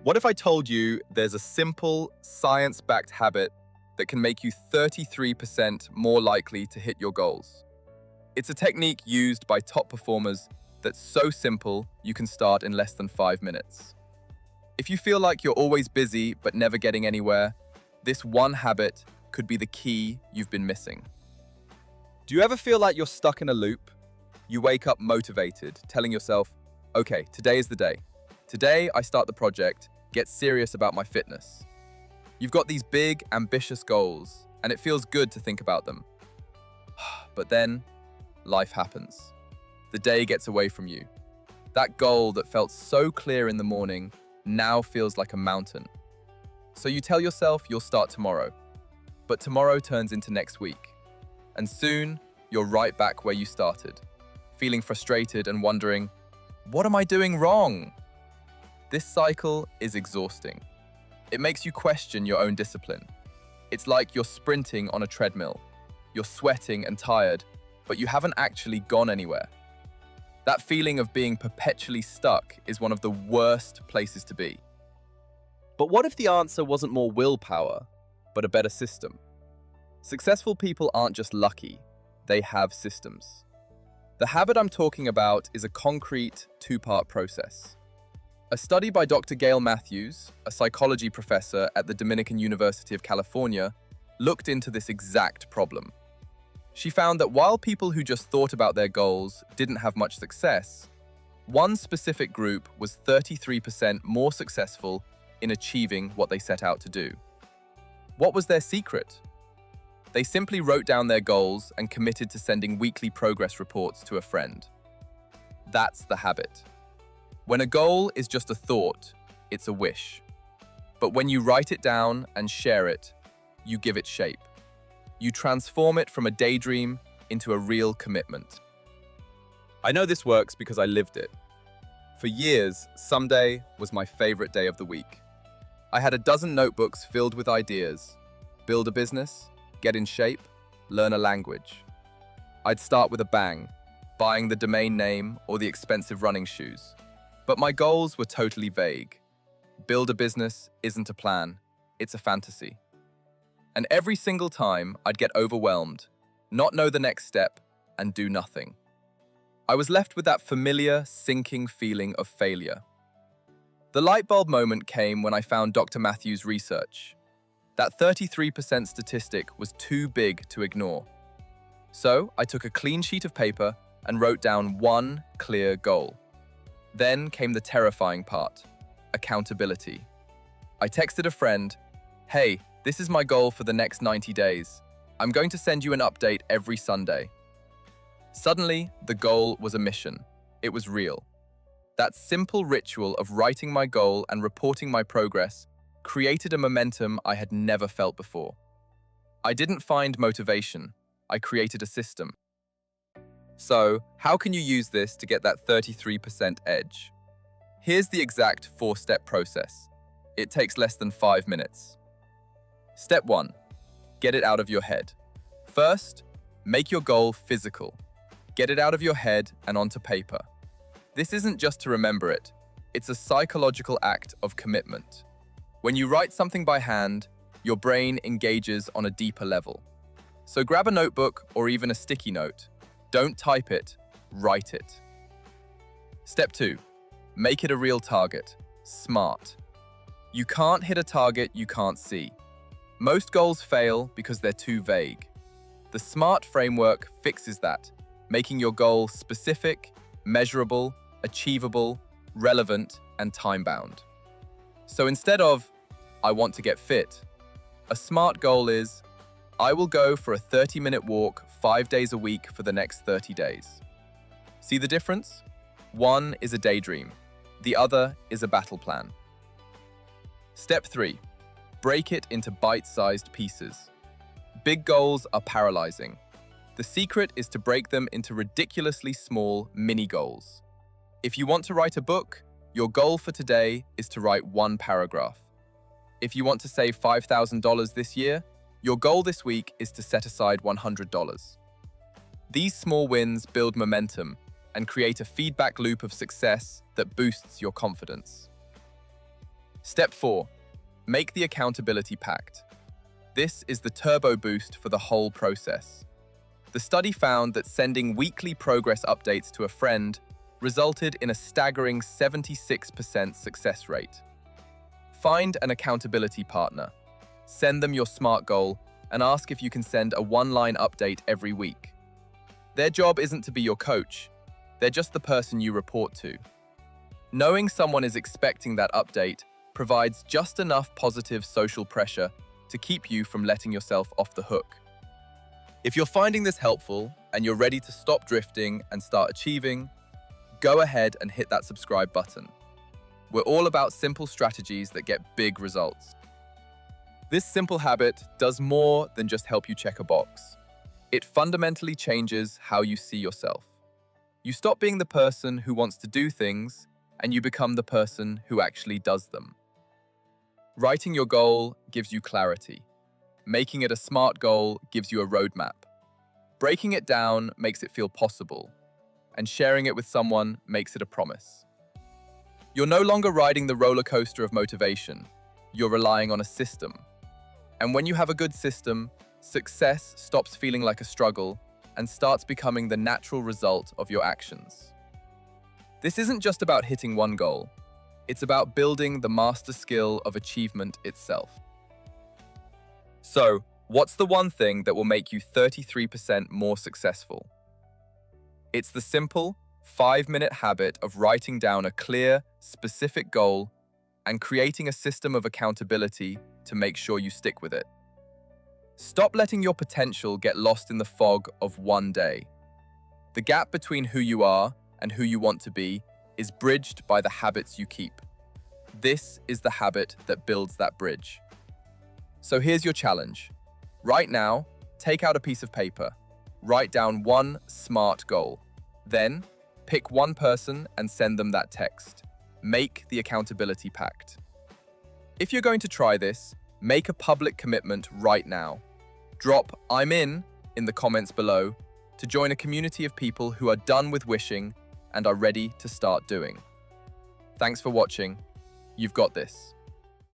What if I told you there's a simple, science-backed habit that can make you 33% more likely to hit your goals? It's a technique used by top performers that's so simple you can start in less than 5 minutes. If you feel like you're always busy but never getting anywhere, this one habit could be the key you've been missing. Do you ever feel like you're stuck in a loop? You wake up motivated, telling yourself, okay, today is the day. Today, I start the project, get serious about my fitness. You've got these big, ambitious goals, and it feels good to think about them. But then, life happens. The day gets away from you. That goal that felt so clear in the morning now feels like a mountain. So you tell yourself you'll start tomorrow, but tomorrow turns into next week. And soon, you're right back where you started, feeling frustrated and wondering, what am I doing wrong? This cycle is exhausting. It makes you question your own discipline. It's like you're sprinting on a treadmill. You're sweating and tired, but you haven't actually gone anywhere. That feeling of being perpetually stuck is one of the worst places to be. But what if the answer wasn't more willpower, but a better system? Successful people aren't just lucky, they have systems. The habit I'm talking about is a concrete, two-part process. A study by Dr. Gail Matthews, a psychology professor at the Dominican University of California, looked into this exact problem. She found that while people who just thought about their goals didn't have much success, one specific group was 33% more successful in achieving what they set out to do. What was their secret? They simply wrote down their goals and committed to sending weekly progress reports to a friend. That's the habit. When a goal is just a thought, it's a wish. But when you write it down and share it, you give it shape. You transform it from a daydream into a real commitment. I know this works because I lived it. For years, Sunday was my favorite day of the week. I had a dozen notebooks filled with ideas: build a business, get in shape, learn a language. I'd start with a bang, buying the domain name or the expensive running shoes. But my goals were totally vague. Build a business isn't a plan, it's a fantasy. And every single time I'd get overwhelmed, not know the next step, and do nothing. I was left with that familiar, sinking feeling of failure. The light bulb moment came when I found Dr. Matthews' research. That 33% statistic was too big to ignore. So I took a clean sheet of paper and wrote down one clear goal. Then came the terrifying part: accountability. I texted a friend, "Hey, this is my goal for the next 90 days. I'm going to send you an update every Sunday." Suddenly, the goal was a mission. It was real. That simple ritual of writing my goal and reporting my progress created a momentum I had never felt before. I didn't find motivation. I created a system. So, how can you use this to get that 33% edge? Here's the exact 4-step process. It takes less than 5 minutes. Step 1. Get it out of your head. First, make your goal physical. Get it out of your head and onto paper. This isn't just to remember it. It's a psychological act of commitment. When you write something by hand, your brain engages on a deeper level. So grab a notebook or even a sticky note. Don't type it, write it. Step 2. Make it a real target. SMART. You can't hit a target you can't see. Most goals fail because they're too vague. The SMART framework fixes that, making your goal specific, measurable, achievable, relevant, and time-bound. So instead of, "I want to get fit," a SMART goal is, "I will go for a 30-minute walk 5 days a week for the next 30 days. See the difference? One is a daydream. The other is a battle plan. Step 3. Break it into bite-sized pieces. Big goals are paralyzing. The secret is to break them into ridiculously small mini goals. If you want to write a book, your goal for today is to write 1 paragraph. If you want to save $5,000 this year, your goal this week is to set aside $100. These small wins build momentum and create a feedback loop of success that boosts your confidence. Step 4. Make the accountability pact. This is the turbo boost for the whole process. The study found that sending weekly progress updates to a friend resulted in a staggering 76% success rate. Find an accountability partner. Send them your SMART goal and ask if you can send a one-line update every week. Their job isn't to be your coach. They're just the person you report to. Knowing someone is expecting that update provides just enough positive social pressure to keep you from letting yourself off the hook. If you're finding this helpful and you're ready to stop drifting and start achieving, go ahead and hit that subscribe button. We're all about simple strategies that get big results. This simple habit does more than just help you check a box. It fundamentally changes how you see yourself. You stop being the person who wants to do things and you become the person who actually does them. Writing your goal gives you clarity. Making it a SMART goal gives you a roadmap. Breaking it down makes it feel possible. And sharing it with someone makes it a promise. You're no longer riding the roller coaster of motivation. You're relying on a system. And when you have a good system, success stops feeling like a struggle and starts becoming the natural result of your actions. This isn't just about hitting one goal. It's about building the master skill of achievement itself. So, what's the one thing that will make you 33% more successful? It's the simple, 5-minute habit of writing down a clear, specific goal and creating a system of accountability to make sure you stick with it. Stop letting your potential get lost in the fog of one day. The gap between who you are and who you want to be is bridged by the habits you keep. This is the habit that builds that bridge. So here's your challenge. Right now, take out a piece of paper. Write down one SMART goal. Then, pick one person and send them that text. Make the accountability pact. If you're going to try this, make a public commitment right now. Drop "I'm in" the comments below to join a community of people who are done with wishing and are ready to start doing. Thanks for watching. You've got this.